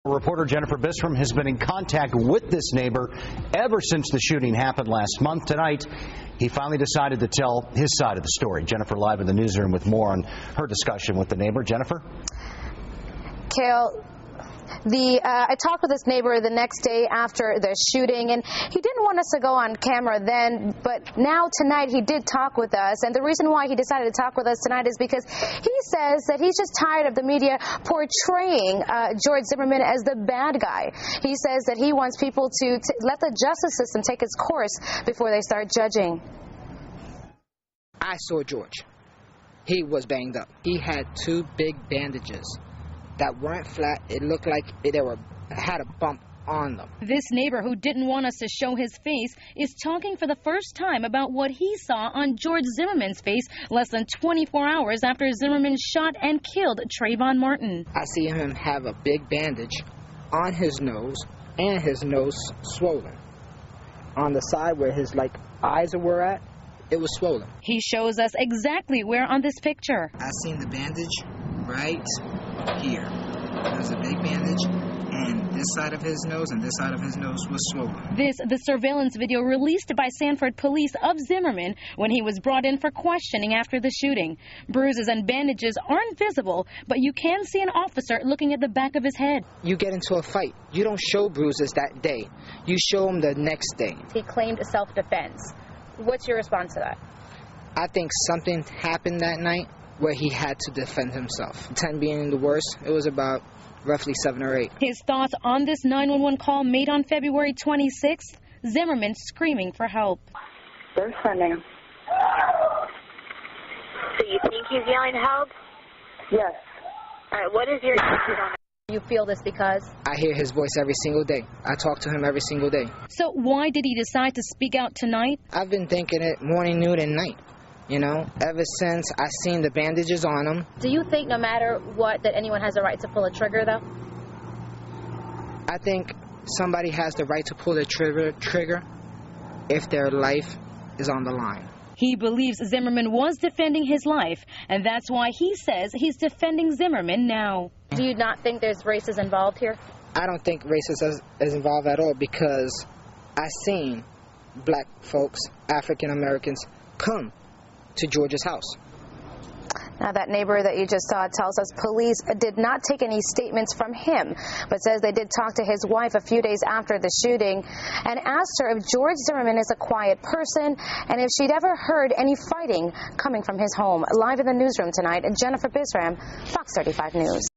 Reporter Jennifer Bisram has been in contact with this neighbor ever since the shooting happened last month. Tonight, he finally decided to tell his side of the story. Jennifer live in the newsroom with more on her discussion with the neighbor. Jennifer? Kale, I talked with this neighbor the next day after the shooting, and he didn't want us to go on camera then, but now tonight he did talk with us. And the reason why he decided to talk with us tonight is because he says that he's just tired of the media portraying George Zimmerman as the bad guy. He says that he wants people to let the justice system take its course before they start judging. I saw George. He was banged up. He had 2 big bandages that weren't flat. It looked like had a bump on them. This neighbor, who didn't want us to show his face, is talking for the first time about what he saw on George Zimmerman's face less than 24 hours after Zimmerman shot and killed Trayvon Martin. I see him have a big bandage on his nose and his nose swollen. On the side where his eyes were at, it was swollen. He shows us exactly where on this picture. I seen the bandage right here. There's a big bandage, and this side of his nose and this side of his nose was swollen. The surveillance video released by Sanford police of Zimmerman when he was brought in for questioning after the shooting. Bruises and bandages aren't visible, but you can see an officer looking at the back of his head. You get into a fight. You don't show bruises that day. You show them the next day. He claimed self-defense. What's your response to that? I think something happened that night where he had to defend himself. 10 being the worst, it was about roughly 7 or 8. His thoughts on this 911 call made on February 26th, Zimmerman screaming for help. They're sending him. So you think he's yelling help? Yes. All right, what is your attitude on it? You feel this because? I hear his voice every single day. I talk to him every single day. So why did he decide to speak out tonight? I've been thinking it morning, noon, and night. You know, ever since I seen the bandages on him. Do you think no matter what that anyone has a right to pull a trigger, though? I think somebody has the right to pull the trigger if their life is on the line. He believes Zimmerman was defending his life, and that's why he says he's defending Zimmerman now. Do you not think there's races involved here? I don't think racism is involved at all, because I seen black folks, African Americans, come to George's house. Now, that neighbor that you just saw tells us police did not take any statements from him, but says they did talk to his wife a few days after the shooting and asked her if George Zimmerman is a quiet person and if she'd ever heard any fighting coming from his home. Live in the newsroom tonight, Jennifer Bisram, Fox 35 News.